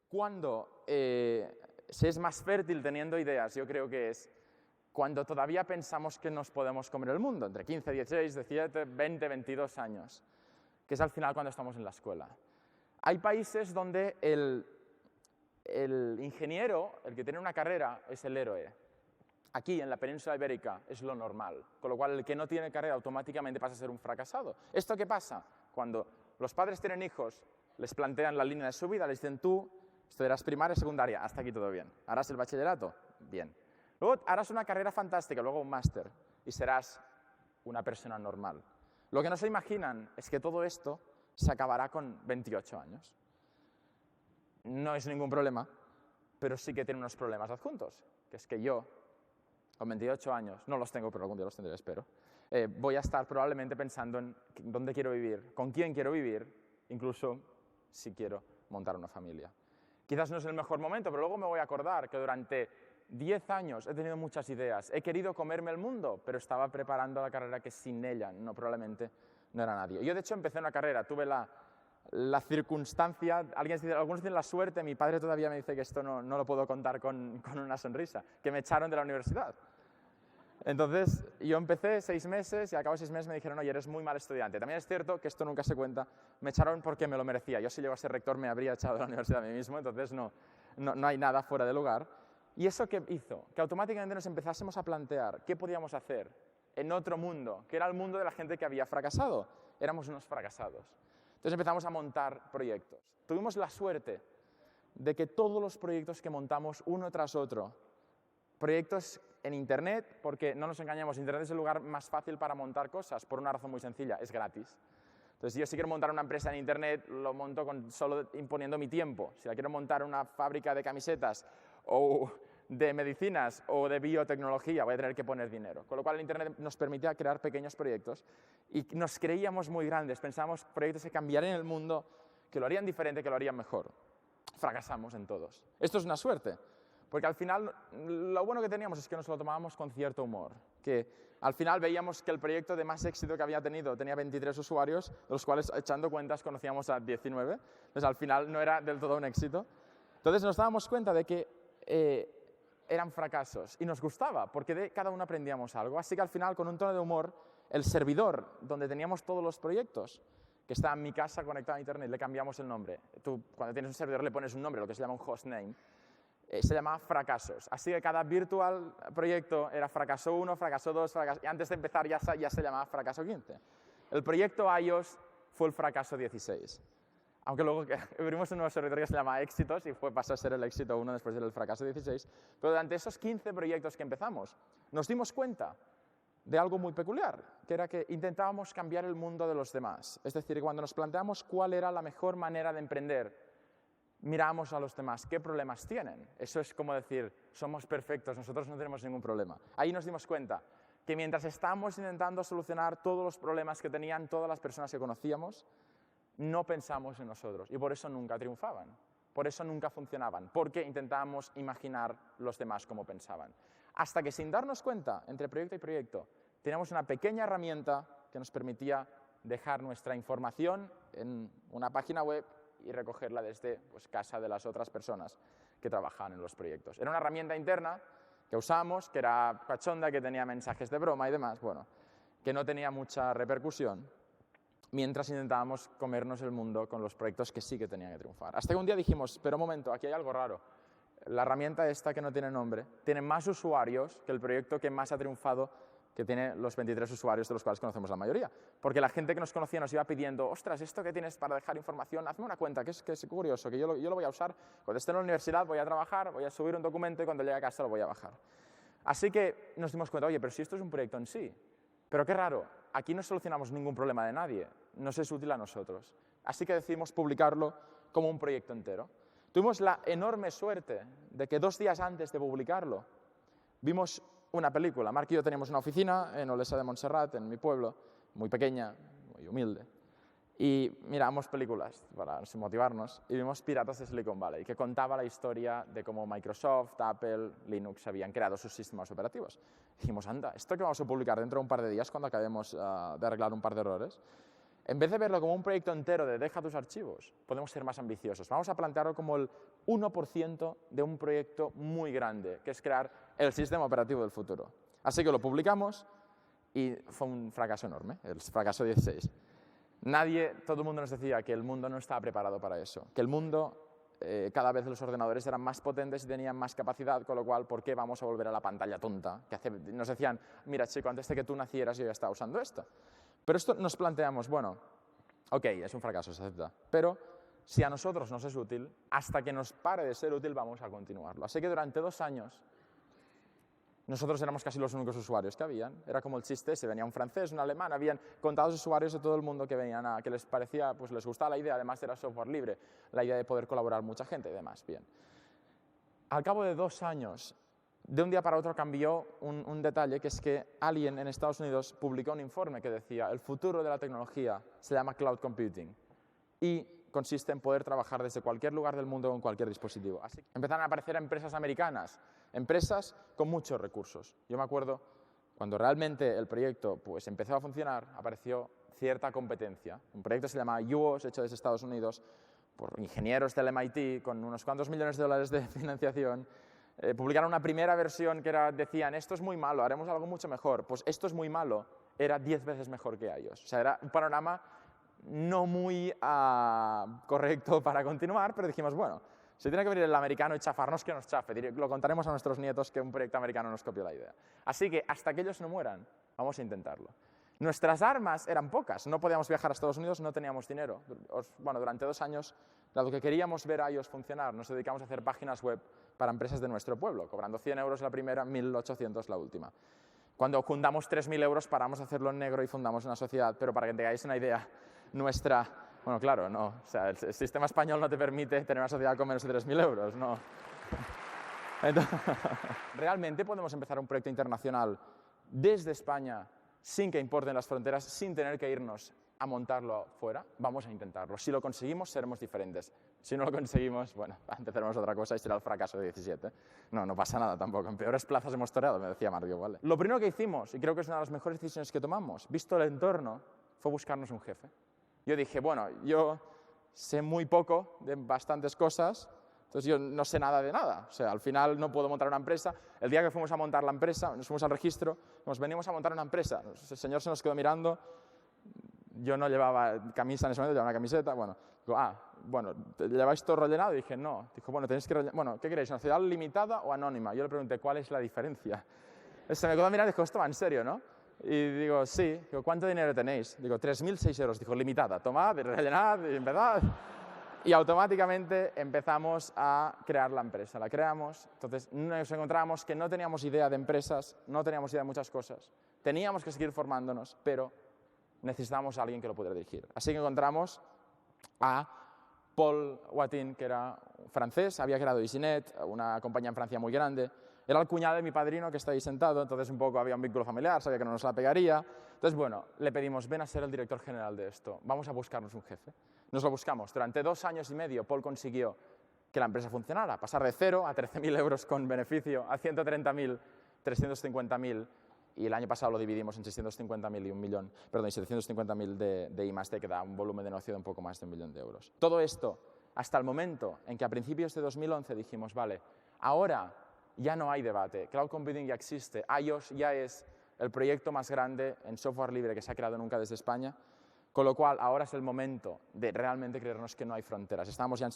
Cuando se es más fértil teniendo ideas, yo creo que es cuando todavía pensamos que nos podemos comer el mundo, entre 15, 16, 17, 20, 22 años, que es al final cuando estamos en la escuela. Hay países donde el ingeniero, el que tiene una carrera, es el héroe. Aquí, en la península ibérica, es lo normal, con lo cual el que no tiene carrera automáticamente pasa a ser un fracasado. ¿Esto qué pasa? Cuando los padres tienen hijos, les plantean la línea de su vida, les dicen tú estudiarás primaria, secundaria, hasta aquí todo bien. ¿Harás el bachillerato? Bien. Luego harás una carrera fantástica, luego un máster, y serás una persona normal. Lo que no se imaginan es que todo esto se acabará con 28 años. No es ningún problema, pero sí que tiene unos problemas adjuntos, que es que yo, con 28 años, no los tengo, pero algún día los tendré, espero, voy a estar probablemente pensando en dónde quiero vivir, con quién quiero vivir, incluso si quiero montar una familia. Quizás no es el mejor momento, pero luego me voy a acordar que durante 10 años he tenido muchas ideas. He querido comerme el mundo, pero estaba preparando la carrera que sin ella probablemente no era nadie. Yo, de hecho, empecé una carrera, tuve la circunstancia, algunos dicen la suerte, mi padre todavía me dice que esto no lo puedo contar con una sonrisa, que me echaron de la universidad. Entonces, yo empecé 6 meses y a cabo de 6 meses me dijeron, oye, eres muy mal estudiante. También es cierto que esto nunca se cuenta, me echaron porque me lo merecía. Yo si llego a ser rector me habría echado de la universidad a mí mismo, entonces no hay nada fuera de lugar. ¿Y eso qué hizo? Que automáticamente nos empezásemos a plantear qué podíamos hacer en otro mundo, que era el mundo de la gente que había fracasado. Éramos unos fracasados. Entonces empezamos a montar proyectos. Tuvimos la suerte de que todos los proyectos que montamos uno tras otro, proyectos en Internet, porque no nos engañemos, Internet es el lugar más fácil para montar cosas, por una razón muy sencilla, es gratis. Entonces, si yo sí quiero montar una empresa en Internet, lo monto solo imponiendo mi tiempo. Si la quiero montar una fábrica de camisetas o de medicinas o de biotecnología, voy a tener que poner dinero. Con lo cual, el Internet nos permitía crear pequeños proyectos y nos creíamos muy grandes, pensábamos proyectos que cambiarían el mundo, que lo harían diferente, que lo harían mejor. Fracasamos en todos. Esto es una suerte. Porque al final, lo bueno que teníamos es que nos lo tomábamos con cierto humor. Que al final veíamos que el proyecto de más éxito que había tenido tenía 23 usuarios, de los cuales, echando cuentas, conocíamos a 19. Entonces, al final no era del todo un éxito. Entonces, nos dábamos cuenta de que eran fracasos. Y nos gustaba, porque de cada uno aprendíamos algo. Así que al final, con un tono de humor, el servidor donde teníamos todos los proyectos, que está en mi casa conectado a Internet, le cambiamos el nombre. Tú, cuando tienes un servidor, le pones un nombre, lo que se llama un hostname. Se llamaba Fracasos. Así que cada virtual proyecto era Fracaso 1, Fracaso 2, y antes de empezar ya se llamaba Fracaso 15. El proyecto iOS fue el Fracaso 16. Aunque luego abrimos un nuevo servidor que se llama Éxitos y pasó a ser el Éxito 1 después del Fracaso 16. Pero durante esos 15 proyectos que empezamos, nos dimos cuenta de algo muy peculiar, que era que intentábamos cambiar el mundo de los demás. Es decir, cuando nos planteamos cuál era la mejor manera de emprender, miramos a los demás, ¿qué problemas tienen? Eso es como decir, somos perfectos, nosotros no tenemos ningún problema. Ahí nos dimos cuenta que mientras estábamos intentando solucionar todos los problemas que tenían todas las personas que conocíamos, no pensamos en nosotros y por eso nunca triunfaban, por eso nunca funcionaban, porque intentábamos imaginar los demás cómo pensaban. Hasta que sin darnos cuenta, entre proyecto y proyecto, teníamos una pequeña herramienta que nos permitía dejar nuestra información en una página web y recogerla desde casa de las otras personas que trabajaban en los proyectos. Era una herramienta interna que usamos, que era cachonda, que tenía mensajes de broma y demás, bueno, que no tenía mucha repercusión, mientras intentábamos comernos el mundo con los proyectos que sí que tenían que triunfar. Hasta que un día dijimos, pero un momento, aquí hay algo raro. La herramienta esta, que no tiene nombre, tiene más usuarios que el proyecto que más ha triunfado, que tiene los 23 usuarios de los cuales conocemos la mayoría. Porque la gente que nos conocía nos iba pidiendo, ostras, esto que tienes para dejar información, hazme una cuenta, que es curioso, que yo lo voy a usar. Cuando esté en la universidad voy a trabajar, voy a subir un documento y cuando llegue a casa lo voy a bajar. Así que nos dimos cuenta, oye, pero si esto es un proyecto en sí, pero qué raro, aquí no solucionamos ningún problema de nadie, nos es útil a nosotros. Así que decidimos publicarlo como un proyecto entero. Tuvimos la enorme suerte de que 2 días antes de publicarlo vimos una película. Marc y yo teníamos una oficina en Olesa de Montserrat, en mi pueblo, muy pequeña, muy humilde, y miramos películas para motivarnos y vimos Piratas de Silicon Valley, que contaba la historia de cómo Microsoft, Apple, Linux habían creado sus sistemas operativos. Dijimos, anda, esto que vamos a publicar dentro de un par de días cuando acabemos de arreglar un par de errores. En vez de verlo como un proyecto entero de deja tus archivos, podemos ser más ambiciosos. Vamos a plantearlo como el 1% de un proyecto muy grande, que es crear el sistema operativo del futuro. Así que lo publicamos y fue un fracaso enorme, el fracaso 16. Todo el mundo nos decía que el mundo no estaba preparado para eso, que el mundo, cada vez los ordenadores eran más potentes y tenían más capacidad, con lo cual, ¿por qué vamos a volver a la pantalla tonta? Nos decían, mira chico, antes de que tú nacieras yo ya estaba usando esto. Pero esto nos planteamos, bueno, ok, es un fracaso, se acepta, pero si a nosotros nos es útil, hasta que nos pare de ser útil vamos a continuarlo. Así que durante 2 años nosotros éramos casi los únicos usuarios que habían. Era como el chiste, se venía un francés, un alemán, habían contados usuarios de todo el mundo que venían, que les parecía, pues les gustaba la idea, además era software libre, la idea de poder colaborar mucha gente y demás. Bien. Al cabo de 2 años, de un día para otro cambió un detalle, que es que alguien en Estados Unidos publicó un informe que decía el futuro de la tecnología se llama cloud computing y consiste en poder trabajar desde cualquier lugar del mundo con cualquier dispositivo. Así que empezaron a aparecer empresas americanas, empresas con muchos recursos. Yo me acuerdo, cuando realmente el proyecto pues, empezó a funcionar, apareció cierta competencia. Un proyecto se llama UOS, hecho desde Estados Unidos, por ingenieros del MIT, con unos cuantos millones de dólares de financiación. Publicaron una primera versión que decían, esto es muy malo, haremos algo mucho mejor. Pues esto es muy malo, era 10 veces mejor que ellos. O sea, era un panorama no muy correcto para continuar, pero dijimos, bueno, si tiene que venir el americano y chafarnos, que nos chafe. Lo contaremos a nuestros nietos que un proyecto americano nos copió la idea. Así que hasta que ellos no mueran, vamos a intentarlo. Nuestras armas eran pocas, no podíamos viajar a Estados Unidos, no teníamos dinero. Bueno, durante 2 años, dado que queríamos ver a ellos funcionar, nos dedicamos a hacer páginas web para empresas de nuestro pueblo, cobrando 100 euros la primera, 1.800 la última. Cuando juntamos 3.000 euros, paramos a hacerlo en negro y fundamos una sociedad, pero para que tengáis una idea, bueno, claro, no, o sea, el sistema español no te permite tener una sociedad con menos de 3.000 euros, no. Entonces, ¿realmente podemos empezar un proyecto internacional desde España sin que importen las fronteras, sin tener que irnos a montarlo fuera? Vamos a intentarlo. Si lo conseguimos, seremos diferentes. Si no lo conseguimos, bueno, empezaremos otra cosa y será el fracaso de 17. No pasa nada tampoco. En peores plazas hemos toreado, me decía Mario, ¿vale? Lo primero que hicimos, y creo que es una de las mejores decisiones que tomamos, visto el entorno, fue buscarnos un jefe. Yo dije, bueno, yo sé muy poco de bastantes cosas, entonces yo no sé nada de nada. O sea, al final no puedo montar una empresa. El día que fuimos a montar la empresa, nos fuimos al registro, nos venimos a montar una empresa. El señor se nos quedó mirando. Yo no llevaba camisa en ese momento, llevaba una camiseta. Bueno, digo, bueno, ¿lleváis todo rellenado? Y dije, no. Dijo, bueno, tenéis que rellenar. Bueno, ¿qué queréis? ¿Una sociedad limitada o anónima? Yo le pregunté, ¿cuál es la diferencia? Se me quedó a mirar y dijo, esto va en serio, ¿no? Y digo, sí. Digo, ¿cuánto dinero tenéis? Digo, 3.006 euros. Dijo, limitada. Tomad, rellenad y empezad. Y automáticamente empezamos a crear la empresa. La creamos, entonces nos encontramos que no teníamos idea de empresas, no teníamos idea de muchas cosas. Teníamos que seguir formándonos, pero necesitábamos a alguien que lo pudiera dirigir. Así que encontramos a Paul Watin, que era francés, había creado EasyNet, una compañía en Francia muy grande. Era el cuñado de mi padrino que está ahí sentado, entonces un poco había un vínculo familiar, sabía que no nos la pegaría. Entonces, bueno, le pedimos, ven a ser el director general de esto, vamos a buscarnos un jefe. Nos lo buscamos. Durante 2 años y medio, Paul consiguió que la empresa funcionara, pasar de 0 a 13.000 euros con beneficio, a 130.000, 350.000, y el año pasado lo dividimos en 650.000 y 750.000 de I+D, que da un volumen de negocio de un poco más de 1 millón de euros. Todo esto hasta el momento en que a principios de 2011 dijimos, vale, ahora ya no hay debate, Cloud Computing ya existe, iOS ya es el proyecto más grande en software libre que se ha creado nunca desde España, con lo cual ahora es el momento de realmente creernos que no hay fronteras. Estamos ya en